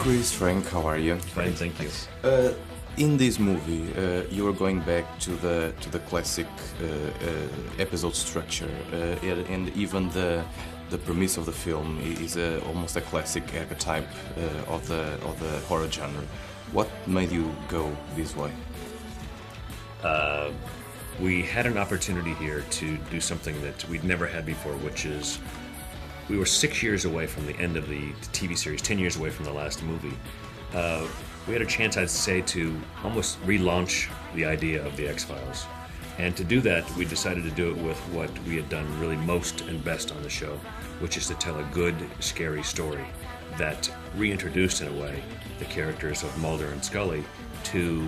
Chris, Frank, how are you? Fine, thank you. In this movie, you are going back to the classic episode structure, and even the premise of the film is almost a classic archetype of the horror genre. What made you go this way? We had an opportunity here to do something that we'd never had before, which is we were 6 years away from the end of the TV series, 10 years away from the last movie. We had a chance, I'd say, to almost relaunch the idea of the X-Files. And to do that, we decided to do it with what we had done really most and best on the show, which is to tell a good, scary story that reintroduced, in a way, the characters of Mulder and Scully to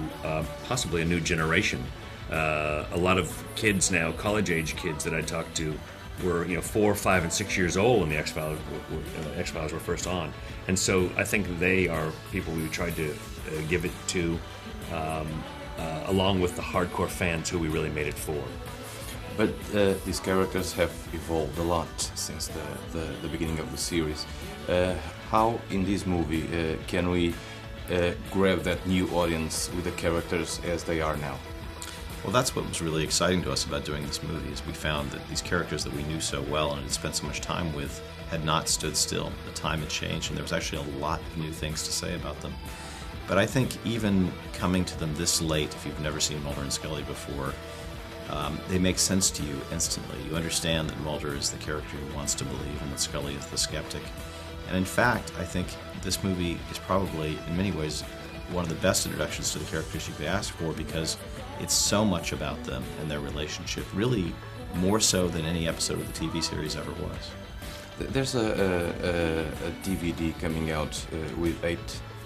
possibly a new generation. A lot of kids now, college-age kids that I talked to, were 4, 5, and 6 years old when the X-Files were first on, and so I think they are people we tried to give it to, along with the hardcore fans who we really made it for. But these characters have evolved a lot since the beginning of the series. How in this movie can we grab that new audience with the characters as they are now? Well, that's what was really exciting to us about doing this movie, is we found that these characters that we knew so well and had spent so much time with had not stood still. The time had changed, and there was actually a lot of new things to say about them. But I think even coming to them this late, if you've never seen Mulder and Scully before, they make sense to you instantly. You understand that Mulder is the character who wants to believe and that Scully is the skeptic. And in fact, I think this movie is probably, in many ways, one of the best introductions to the characters you could ask for, because it's so much about them and their relationship, really more so than any episode of the TV series ever was. There's a DVD coming out with 8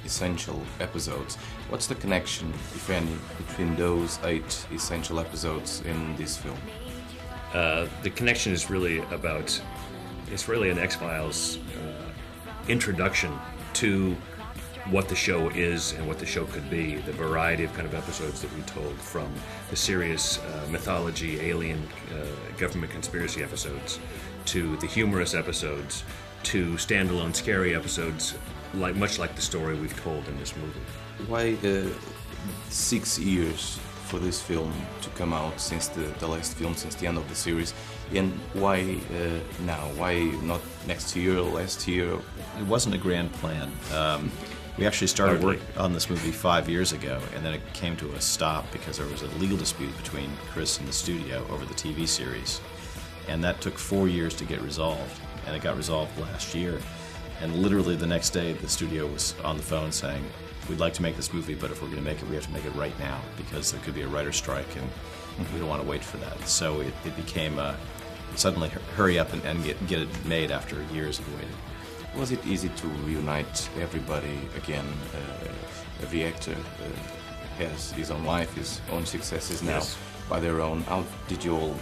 essential episodes. What's the connection, if any, between those 8 essential episodes in this film? The connection is really it's really an X-Files introduction to what the show is and what the show could be, the variety of kind of episodes that we told, from the serious mythology, alien, government conspiracy episodes, to the humorous episodes, to standalone scary episodes, much like the story we've told in this movie. Why 6 years for this film to come out since the last film, since the end of the series, and why now? Why not next year or last year? It wasn't a grand plan. We actually started work on this movie 5 years ago, and then it came to a stop because there was a legal dispute between Chris and the studio over the TV series. And that took 4 years to get resolved, and it got resolved last year. And literally the next day, the studio was on the phone saying, "We'd like to make this movie, but if we're going to make it, we have to make it right now, because there could be a writer's strike, and we don't want to wait for that." So it became suddenly hurry up and get it made after years of waiting. Was it easy to reunite everybody again? Every actor has his own life, his own successes now, Yes. by their own. How did you all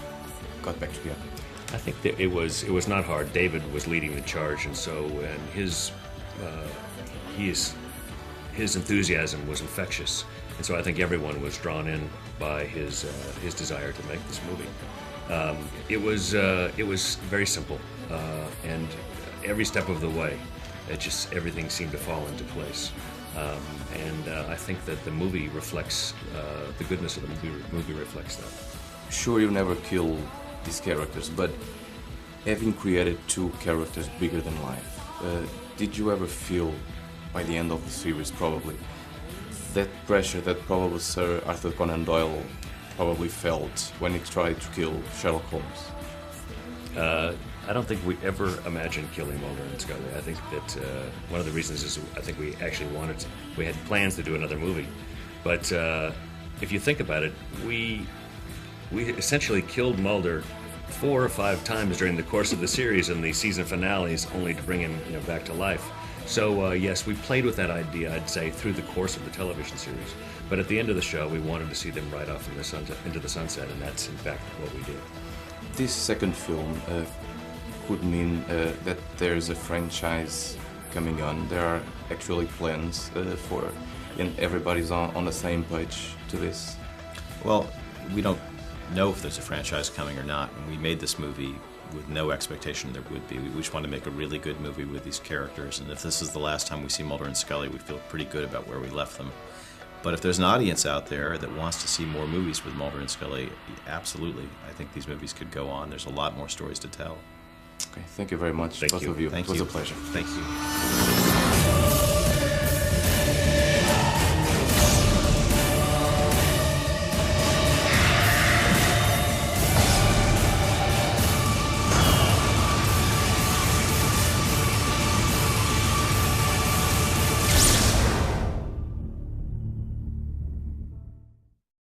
got back together? I think that it was not hard. David was leading the charge, and his enthusiasm was infectious, and so I think everyone was drawn in by his desire to make this movie. It was very simple, and every step of the way, everything seemed to fall into place. I think that the movie reflects the goodness of the movie reflects that. Sure, you never kill these characters, but having created 2 characters bigger than life, did you ever feel, by the end of the series probably, that pressure that probably Sir Arthur Conan Doyle probably felt when he tried to kill Sherlock Holmes? I don't think we ever imagined killing Mulder and Scully. I think that one of the reasons is I think we actually we had plans to do another movie. But if you think about it, we essentially killed Mulder 4 or 5 times during the course of the series and the season finales, only to bring him back to life. So yes, we played with that idea, I'd say, through the course of the television series. But at the end of the show, we wanted to see them ride off into the sunset, and that's in fact what we did. This second film could mean that there's a franchise coming on. There are actually plans and everybody's on the same page to this. Well, we don't know if there's a franchise coming or not. When we made this movie, with no expectation there would be. We just want to make a really good movie with these characters, and if this is the last time we see Mulder and Scully, we feel pretty good about where we left them. But if there's an audience out there that wants to see more movies with Mulder and Scully, absolutely. I think these movies could go on. There's a lot more stories to tell. Okay, thank you very much, Thank both you. of you. Thank it was you. a pleasure. Thank you.